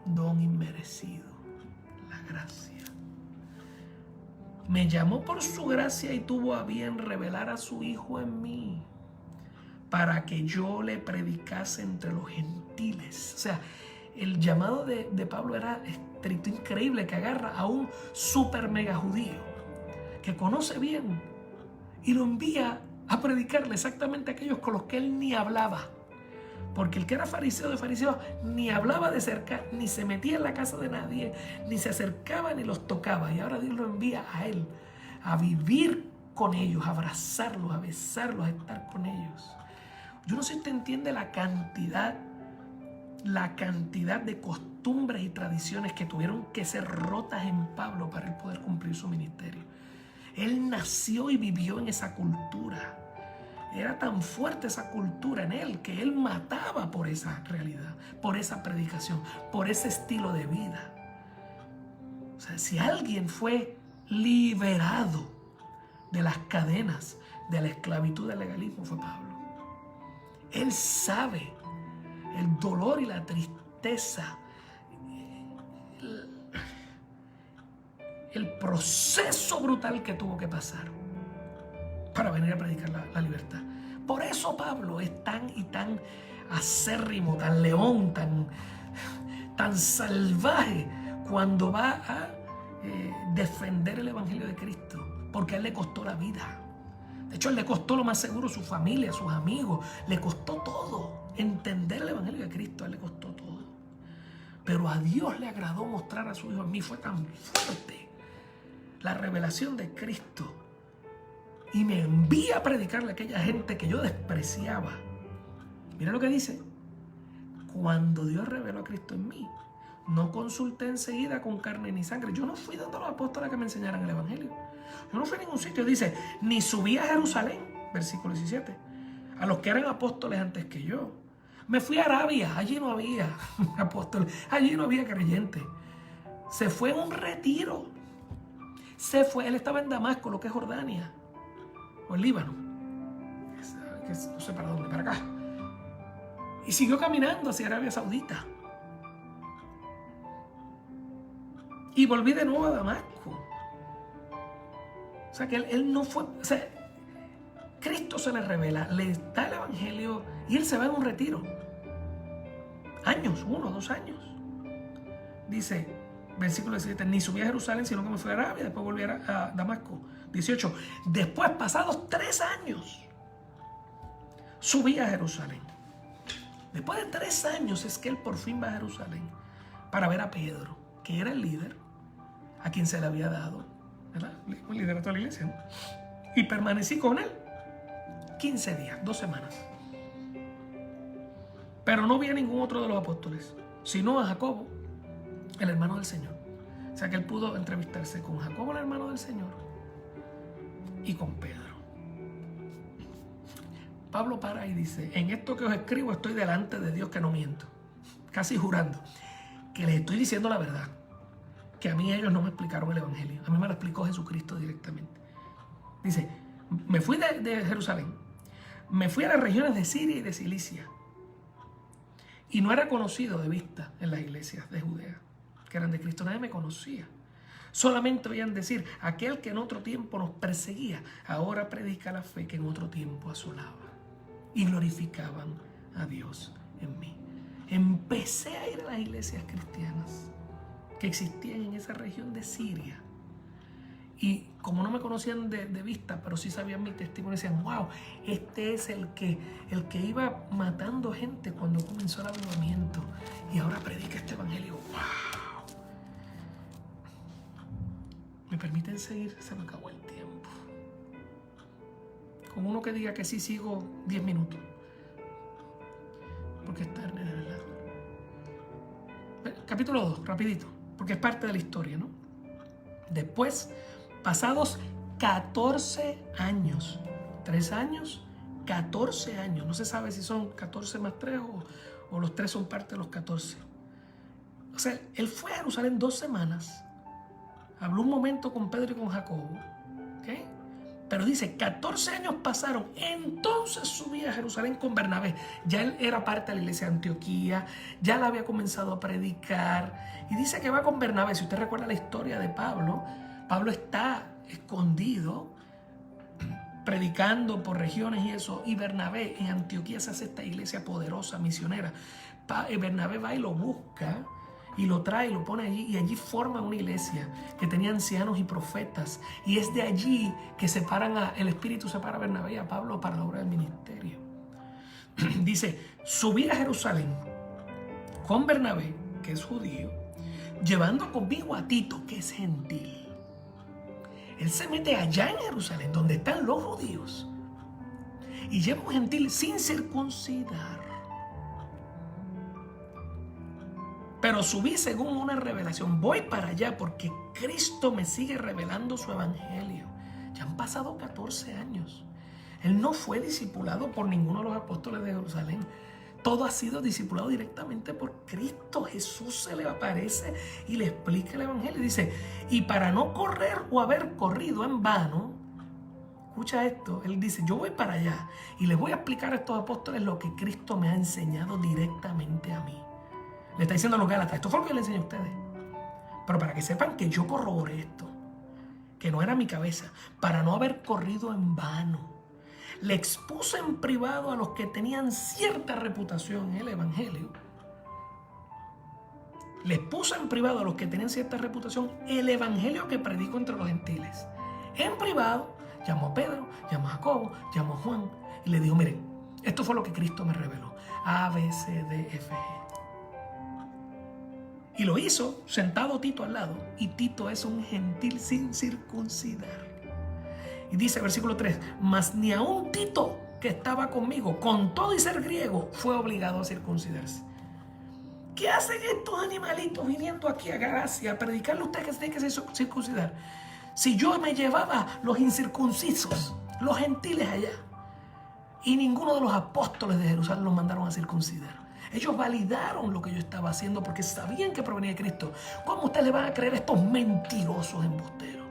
don inmerecido, la gracia. Me llamó por su gracia y tuvo a bien revelar a su Hijo en mí, para que yo le predicase entre los gentiles. O sea, el llamado de Pablo era estricto, increíble, que agarra a un super mega judío que conoce bien y lo envía a predicarle exactamente a aquellos con los que él ni hablaba. Porque el que era fariseo de fariseos ni hablaba de cerca, ni se metía en la casa de nadie, ni se acercaba ni los tocaba. Y ahora Dios lo envía a él a vivir con ellos, a abrazarlos, a besarlos, a estar con ellos. Yo no sé si usted entiende la cantidad de costumbres y tradiciones que tuvieron que ser rotas en Pablo para él poder cumplir su ministerio. Él nació y vivió en esa cultura. Era tan fuerte esa cultura en él que él mataba por esa realidad, por esa predicación, por ese estilo de vida. O sea, si alguien fue liberado de las cadenas de la esclavitud del legalismo, fue Pablo. Él sabe el dolor y la tristeza, el proceso brutal que tuvo que pasar para venir a predicar la libertad. Por eso Pablo es tan acérrimo, tan león, tan salvaje cuando va a defender el Evangelio de Cristo, porque a él le costó la vida. De hecho, a él le costó lo más seguro su familia, sus amigos, le costó todo. Entender el Evangelio de Cristo a él le costó todo. Pero a Dios le agradó mostrar a su Hijo en mí. Fue tan fuerte la revelación de Cristo, y me envía a predicarle a aquella gente que yo despreciaba. Mira lo que dice: cuando Dios reveló a Cristo en mí, no consulté enseguida con carne ni sangre. Yo no fui dando a los apóstoles a que me enseñaran el Evangelio. Yo no fui a ningún sitio. Dice: ni subí a Jerusalén, versículo 17, a los que eran apóstoles antes que yo. Me fui a Arabia, allí no había apóstoles, allí no había creyentes. Se fue en un retiro. Él estaba en Damasco, lo que es Jordania, o el Líbano, no sé para dónde, para acá, y siguió caminando hacia Arabia Saudita, y volví de nuevo a Damasco. O sea que él no fue, o sea, Cristo se le revela, le da el Evangelio y él se va en un retiro, años, 1 o 2 años. Dice, versículo 17, ni subí a Jerusalén, sino que me fui a Arabia, después volví a Damasco. 18, después, pasados 3 años, subí a Jerusalén. Después de 3 años es que él por fin va a Jerusalén para ver a Pedro, que era el líder a quien se le había dado, ¿verdad?, el liderato de la iglesia, ¿no? Y permanecí con él 15 días, 2 semanas. Pero no vi a ningún otro de los apóstoles, sino a Jacobo, el hermano del Señor. O sea que él pudo entrevistarse con Jacobo, el hermano del Señor, y con Pedro. Pablo para y dice: en esto que os escribo estoy delante de Dios que no miento, casi jurando que les estoy diciendo la verdad, que a mí ellos no me explicaron el Evangelio, a mí me lo explicó Jesucristo directamente. Dice: me fui de Jerusalén, me fui a las regiones de Siria y de Cilicia, y no era conocido de vista en las iglesias de Judea que eran de Cristo. Nadie me conocía. Solamente oían decir: aquel que en otro tiempo nos perseguía, ahora predica la fe que en otro tiempo asolaba. Y glorificaban a Dios en mí. Empecé a ir a las iglesias cristianas que existían en esa región de Siria Y como no me conocían de vista, pero sí sabían mi testimonio, decían, wow, este es el que iba matando gente cuando comenzó el avivamiento. Y ahora predica este evangelio. Wow. ¿Me permiten seguir? Se me acabó el tiempo. Con uno que diga que sí, sigo 10 minutos. Porque es tarde, de verdad. Capítulo 2, rapidito, porque es parte de la historia, ¿no? Después, pasados 14 años, 3 años, 14 años, no se sabe si son 14 más 3 o los 3 son parte de los 14. O sea, él fue a Jerusalén 2 semanas, habló un momento con Pedro y con Jacobo, ¿ok? Pero dice, 14 años pasaron, entonces subí a Jerusalén con Bernabé. Ya él era parte de la iglesia de Antioquía, ya la había comenzado a predicar. Y dice que va con Bernabé. Si usted recuerda la historia de Pablo, Pablo está escondido, predicando por regiones y eso. Y Bernabé en Antioquía se hace esta iglesia poderosa, misionera. Bernabé va y lo busca y lo trae y lo pone allí, y allí forman una iglesia que tenía ancianos y profetas, y es de allí que el Espíritu separa a Bernabé y a Pablo para la obra del ministerio. Dice, subí a Jerusalén con Bernabé, que es judío, llevando conmigo a Tito, que es gentil. Él se mete allá en Jerusalén, donde están los judíos, y lleva un gentil sin circuncidar. Pero subí según una revelación. Voy para allá porque Cristo me sigue revelando su evangelio. Ya han pasado 14 años. Él no fue discipulado por ninguno de los apóstoles de Jerusalén. Todo ha sido discipulado directamente por Cristo. Jesús se le aparece y le explica el evangelio. Dice, y para no correr o haber corrido en vano, escucha esto, él dice, yo voy para allá y les voy a explicar a estos apóstoles lo que Cristo me ha enseñado directamente a mí. Le está diciendo a los Gálatas, esto fue lo que yo le enseñé a ustedes. Pero para que sepan que yo corroboré esto, que no era mi cabeza, para no haber corrido en vano. Le expuse en privado a los que tenían cierta reputación en el evangelio. Le expuse en privado a los que tenían cierta reputación el evangelio que predico entre los gentiles. En privado, llamó a Pedro, llamó a Jacobo, llamó a Juan y le dijo, miren, esto fue lo que Cristo me reveló. A, B, C, D, F, G. Y lo hizo sentado Tito al lado. Y Tito es un gentil sin circuncidar. Y dice versículo 3, mas ni aun Tito, que estaba conmigo, con todo y ser griego, fue obligado a circuncidarse. ¿Qué hacen estos animalitos viniendo aquí a Galacia a predicarle a ustedes que se tienen que circuncidar? Si yo me llevaba los incircuncisos, los gentiles allá, y ninguno de los apóstoles de Jerusalén los mandaron a circuncidar. Ellos validaron lo que yo estaba haciendo porque sabían que provenía de Cristo. ¿Cómo ustedes le van a creer a estos mentirosos embusteros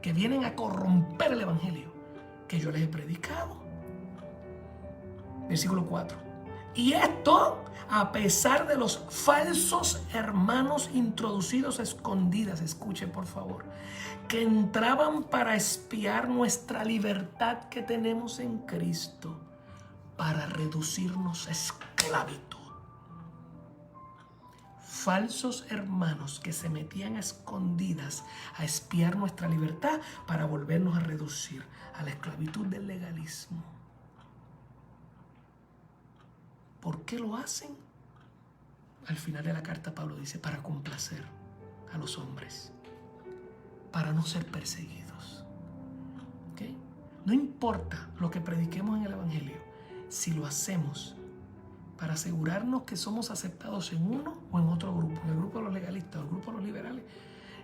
que vienen a corromper el evangelio que yo les he predicado? Versículo 4. Y esto a pesar de los falsos hermanos introducidos a escondidas, escuchen por favor, que entraban para espiar nuestra libertad que tenemos en Cristo, para reducirnos a esclavitud. Falsos hermanos que se metían a escondidas a espiar nuestra libertad para volvernos a reducir a la esclavitud del legalismo. ¿Por qué lo hacen? Al final de la carta Pablo dice, para complacer a los hombres, para no ser perseguidos. ¿Okay? No importa lo que prediquemos en el evangelio, si lo hacemos para asegurarnos que somos aceptados en uno o en otro grupo, en el grupo de los legalistas o el grupo de los liberales,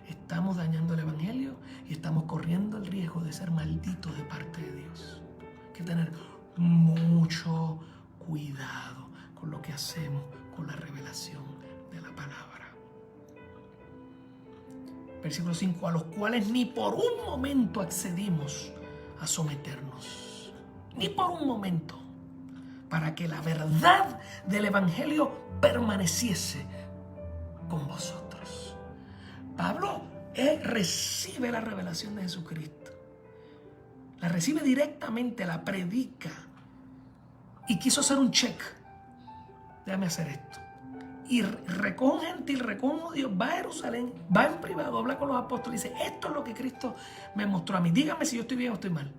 estamos dañando el evangelio y estamos corriendo el riesgo de ser malditos de parte de Dios. Hay que tener mucho cuidado con lo que hacemos con la revelación de la palabra. Versículo 5, a los cuales ni por un momento accedimos a someternos, ni por un momento, para que la verdad del evangelio permaneciese con vosotros. Pablo recibe la revelación de Jesucristo, la recibe directamente, la predica y quiso hacer un check. Déjame hacer esto. y recoge un gentil, recoge un judío, va a Jerusalén, va en privado, habla con los apóstoles y dice, esto es lo que Cristo me mostró a mí. Dígame si yo estoy bien o estoy mal.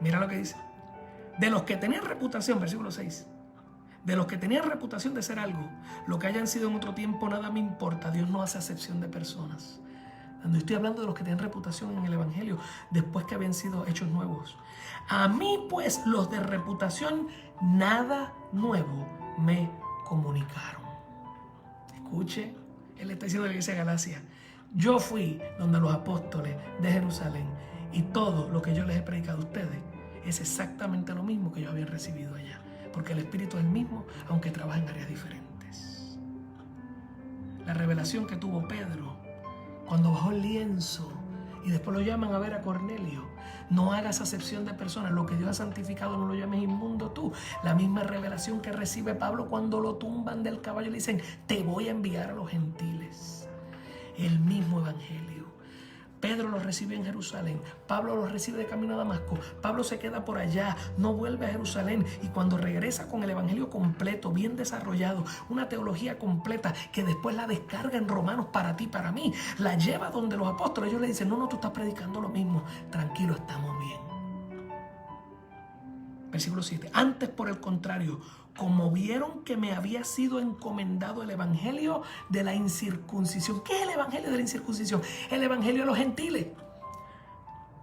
Mira lo que dice. De los que tenían reputación, versículo 6, de los que tenían reputación de ser algo, lo que hayan sido en otro tiempo, nada me importa. Dios no hace acepción de personas. Cuando estoy hablando de los que tienen reputación en el Evangelio, después que habían sido hechos nuevos. A mí, pues, los de reputación, nada nuevo me comunicaron. Escuche, él está diciendo a la iglesia de Galacia, yo fui donde los apóstoles de Jerusalén y todo lo que yo les he predicado a ustedes es exactamente lo mismo que yo había recibido allá. Porque el Espíritu es el mismo, aunque trabaja en áreas diferentes. La revelación que tuvo Pedro cuando bajó el lienzo y después lo llaman a ver a Cornelio. No hagas acepción de personas. Lo que Dios ha santificado no lo llames inmundo tú. La misma revelación que recibe Pablo cuando lo tumban del caballo. Le dicen, te voy a enviar a los gentiles. El mismo evangelio. Pedro lo recibe en Jerusalén. Pablo lo recibe de camino a Damasco. Pablo se queda por allá, no vuelve a Jerusalén. Y cuando regresa con el evangelio completo, bien desarrollado, una teología completa que después la descarga en Romanos para ti, para mí, la lleva donde los apóstoles. Ellos le dicen, no, tú estás predicando lo mismo. Tranquilo, estamos bien. Versículo 7. Antes, por el contrario, como vieron que me había sido encomendado el evangelio de la incircuncisión. ¿Qué es el evangelio de la incircuncisión? El evangelio de los gentiles.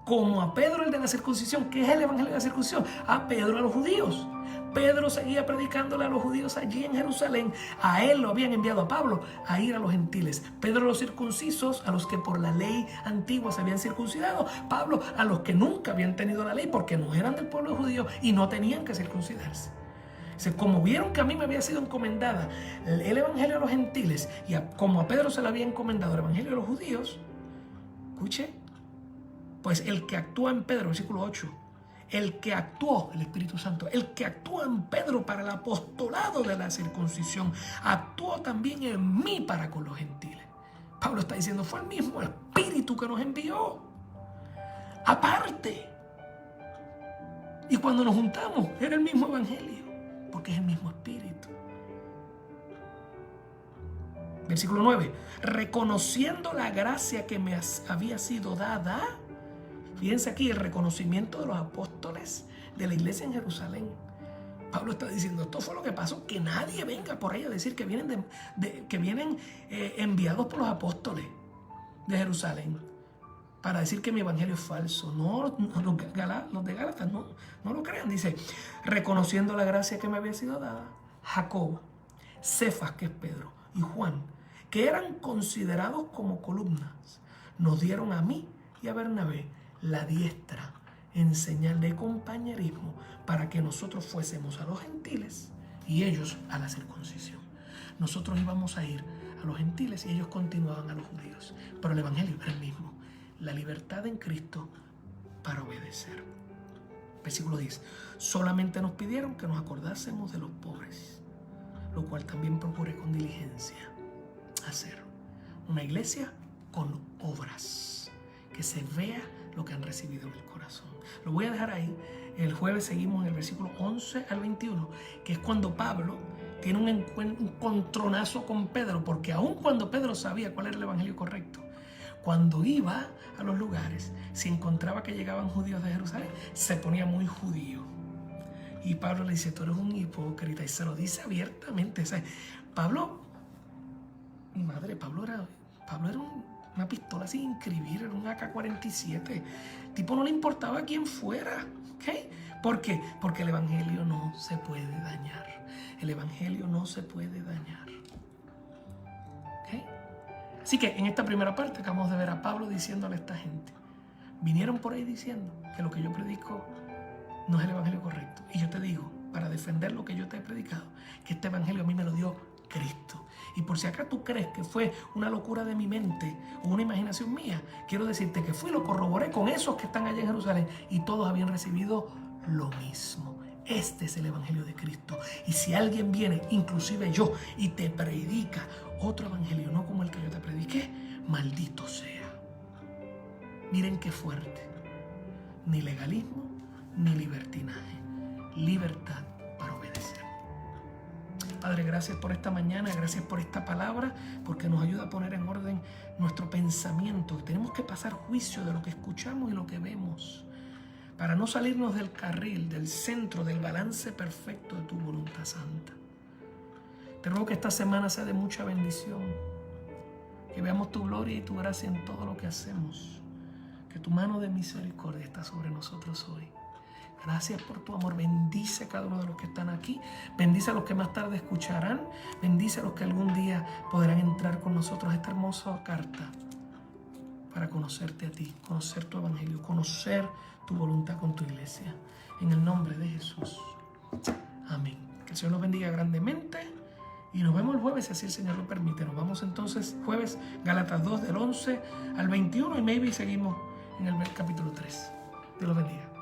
Como a Pedro el de la circuncisión. ¿Qué es el evangelio de la circuncisión? A Pedro a los judíos. Pedro seguía predicándole a los judíos allí en Jerusalén. A él lo habían enviado a Pablo a ir a los gentiles. Pedro a los circuncisos, a los que por la ley antigua se habían circuncidado. Pablo a los que nunca habían tenido la ley porque no eran del pueblo judío y no tenían que circuncidarse. Como vieron que a mí me había sido encomendada el evangelio a los gentiles y como a Pedro se le había encomendado el evangelio a los judíos, escuche, pues el que actúa en Pedro, versículo 8, el que actuó, el Espíritu Santo, el que actúa en Pedro para el apostolado de la circuncisión, actuó también en mí para con los gentiles. Pablo está diciendo, fue el mismo Espíritu que nos envió, aparte. Y cuando nos juntamos, era el mismo evangelio. Porque es el mismo Espíritu. Versículo 9. Reconociendo la gracia que me había sido dada. Fíjense aquí el reconocimiento de los apóstoles de la iglesia en Jerusalén. Pablo está diciendo, esto fue lo que pasó. Que nadie venga por ahí a decir que vienen, enviados por los apóstoles de Jerusalén para decir que mi evangelio es falso. No, los de Gálatas no lo crean. Dice, reconociendo la gracia que me había sido dada, Jacobo, Cefas, que es Pedro, y Juan, que eran considerados como columnas, nos dieron a mí y a Bernabé la diestra en señal de compañerismo para que nosotros fuésemos a los gentiles y ellos a la circuncisión. Nosotros íbamos a ir a los gentiles y ellos continuaban a los judíos, pero el evangelio era el mismo. La libertad en Cristo para obedecer. Versículo 10. Solamente nos pidieron que nos acordásemos de los pobres, lo cual también procuré con diligencia hacer. Una iglesia con obras, que se vea lo que han recibido en el corazón. Lo voy a dejar ahí. El jueves seguimos en el versículo 11 al 21, que es cuando Pablo tiene un encontronazo con Pedro, porque aun cuando Pedro sabía cuál era el evangelio correcto, cuando iba a los lugares, si encontraba que llegaban judíos de Jerusalén, se ponía muy judío. Y Pablo le dice, tú eres un hipócrita, y se lo dice abiertamente. O sea, Pablo era una pistola sin inscribir, era un AK-47. Tipo, no le importaba quién fuera. ¿Okay? ¿Por qué? Porque el evangelio no se puede dañar. El evangelio no se puede dañar. ¿Okay? Así que en esta primera parte acabamos de ver a Pablo diciéndole a esta gente, vinieron por ahí diciendo que lo que yo predico no es el evangelio correcto. Y yo te digo, para defender lo que yo te he predicado, que este evangelio a mí me lo dio Cristo. Y por si acá tú crees que fue una locura de mi mente o una imaginación mía, quiero decirte que fui y lo corroboré con esos que están allá en Jerusalén y todos habían recibido lo mismo. Este es el evangelio de Cristo. Y si alguien viene, inclusive yo, y te predica otro evangelio, no como el que yo te prediqué, maldito sea. Miren qué fuerte. Ni legalismo, ni libertinaje. Libertad para obedecer. Padre, gracias por esta mañana, gracias por esta palabra, porque nos ayuda a poner en orden nuestro pensamiento. Tenemos que pasar juicio de lo que escuchamos y lo que vemos, para no salirnos del carril, del centro, del balance perfecto de tu voluntad santa. Te ruego que esta semana sea de mucha bendición, que veamos tu gloria y tu gracia en todo lo que hacemos, que tu mano de misericordia está sobre nosotros hoy. Gracias por tu amor. Bendice a cada uno de los que están aquí. Bendice a los que más tarde escucharán. Bendice a los que algún día podrán entrar con nosotros a esta hermosa carta para conocerte a ti, conocer tu evangelio, conocer tu voluntad con tu iglesia. En el nombre de Jesús. Amén. Que el Señor los bendiga grandemente y nos vemos el jueves si así el Señor lo permite. Nos vamos entonces jueves, Gálatas 2 del 11 al 21 y maybe seguimos en el capítulo 3. Dios los bendiga.